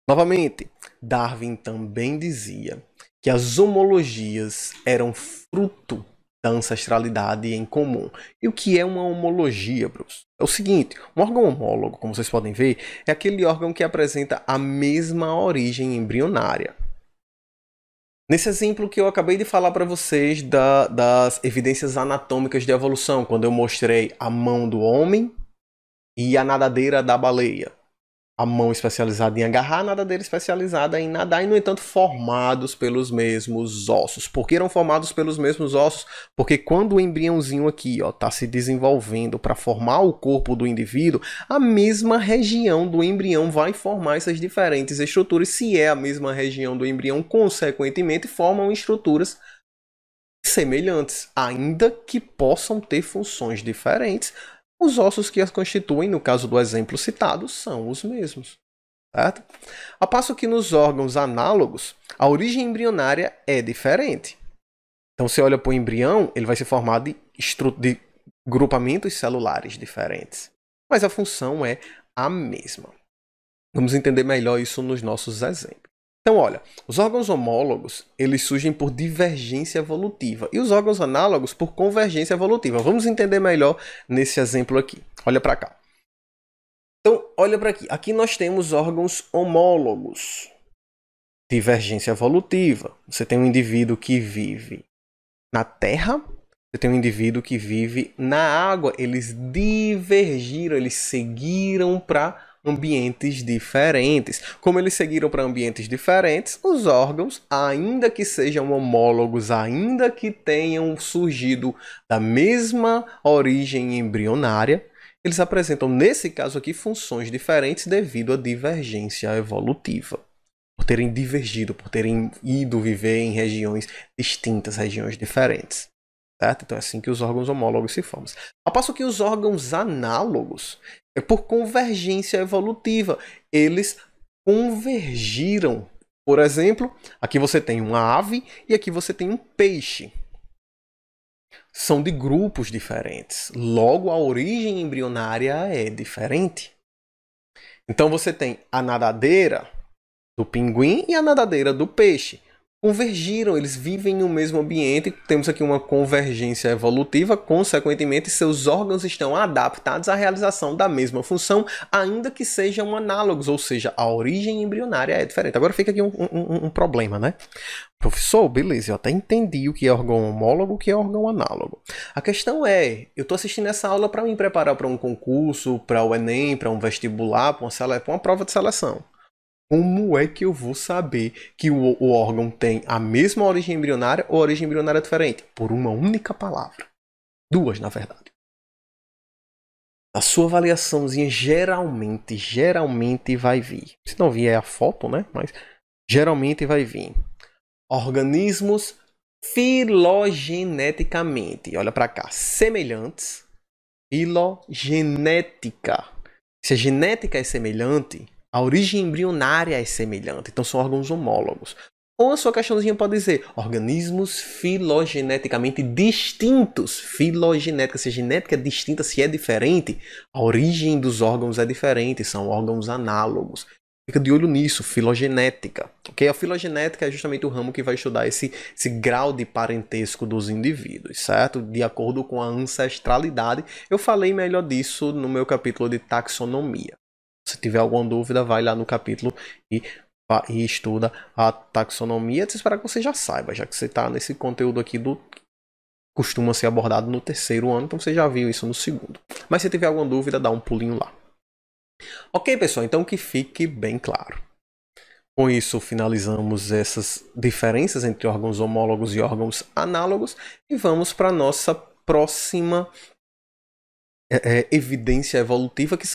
Novamente, Darwin também dizia que as homologias eram fruto da ancestralidade em comum. E o que é uma homologia, Bruce? É o seguinte, um órgão homólogo, como vocês podem ver, é aquele órgão que apresenta a mesma origem embrionária. Nesse exemplo que eu acabei de falar para vocês das evidências anatômicas de evolução, quando eu mostrei a mão do homem e a nadadeira da baleia. A mão especializada em agarrar, a nadadeira especializada em nadar, e no entanto formados pelos mesmos ossos. Por que eram formados pelos mesmos ossos? Porque quando o embriãozinho aqui está se desenvolvendo para formar o corpo do indivíduo, a mesma região do embrião vai formar essas diferentes estruturas. Se é a mesma região do embrião, consequentemente formam estruturas semelhantes, ainda que possam ter funções diferentes. Os ossos que as constituem, no caso do exemplo citado, são os mesmos. Certo? A passo que nos órgãos análogos, a origem embrionária é diferente. Então, você olha para o embrião, ele vai ser formado de grupamentos celulares diferentes. Mas a função é a mesma. Vamos entender melhor isso nos nossos exemplos. Então, olha, os órgãos homólogos, eles surgem por divergência evolutiva e os órgãos análogos por convergência evolutiva. Vamos entender melhor nesse exemplo aqui. Olha para cá. Então, olha para aqui. Aqui nós temos órgãos homólogos. Divergência evolutiva. Você tem um indivíduo que vive na Terra, você tem um indivíduo que vive na água. Eles divergiram, eles seguiram para ambientes diferentes. Como eles seguiram para ambientes diferentes, os órgãos, ainda que sejam homólogos, ainda que tenham surgido da mesma origem embrionária, eles apresentam, nesse caso aqui, funções diferentes devido à divergência evolutiva. Por terem divergido, por terem ido viver em regiões distintas, regiões diferentes. Certo? Então é assim que os órgãos homólogos se formam. Ao passo que os órgãos análogos é por convergência evolutiva. Eles convergiram. Por exemplo, aqui você tem uma ave e aqui você tem um peixe. São de grupos diferentes. Logo, a origem embrionária é diferente. Então você tem a nadadeira do pinguim e a nadadeira do peixe. Convergiram, eles vivem no mesmo ambiente, temos aqui uma convergência evolutiva, consequentemente seus órgãos estão adaptados à realização da mesma função, ainda que sejam análogos, ou seja, a origem embrionária é diferente. Agora fica aqui um problema, né? Professor, beleza, eu até entendi o que é órgão homólogo, o que é órgão análogo. A questão é, eu estou assistindo essa aula para me preparar para um concurso, para o Enem, para um vestibular, para uma prova de seleção. Como é que eu vou saber que o órgão tem a mesma origem embrionária ou a origem embrionária diferente? Por uma única palavra. Duas, na verdade. A sua avaliaçãozinha geralmente vai vir. Se não vier a foto, né? Mas geralmente vai vir. Organismos filogeneticamente. Olha para cá. Semelhantes. Filogenética. Se a genética é semelhante, a origem embrionária é semelhante, então são órgãos homólogos. Ou a sua questãozinha pode dizer organismos filogeneticamente distintos. Filogenética, se a genética é distinta, se é diferente, a origem dos órgãos é diferente, são órgãos análogos. Fica de olho nisso, filogenética. Okay? A filogenética é justamente o ramo que vai estudar esse grau de parentesco dos indivíduos, certo? De acordo com a ancestralidade. Eu falei melhor disso no meu capítulo de taxonomia. Se tiver alguma dúvida, vai lá no capítulo e estuda a taxonomia. Eu espero que você já saiba, já que você está nesse conteúdo aqui costuma ser abordado no terceiro ano, então você já viu isso no segundo. Mas se tiver alguma dúvida, dá um pulinho lá. Ok, pessoal, então que fique bem claro. Com isso, finalizamos essas diferenças entre órgãos homólogos e órgãos análogos e vamos para a nossa próxima evidência evolutiva, que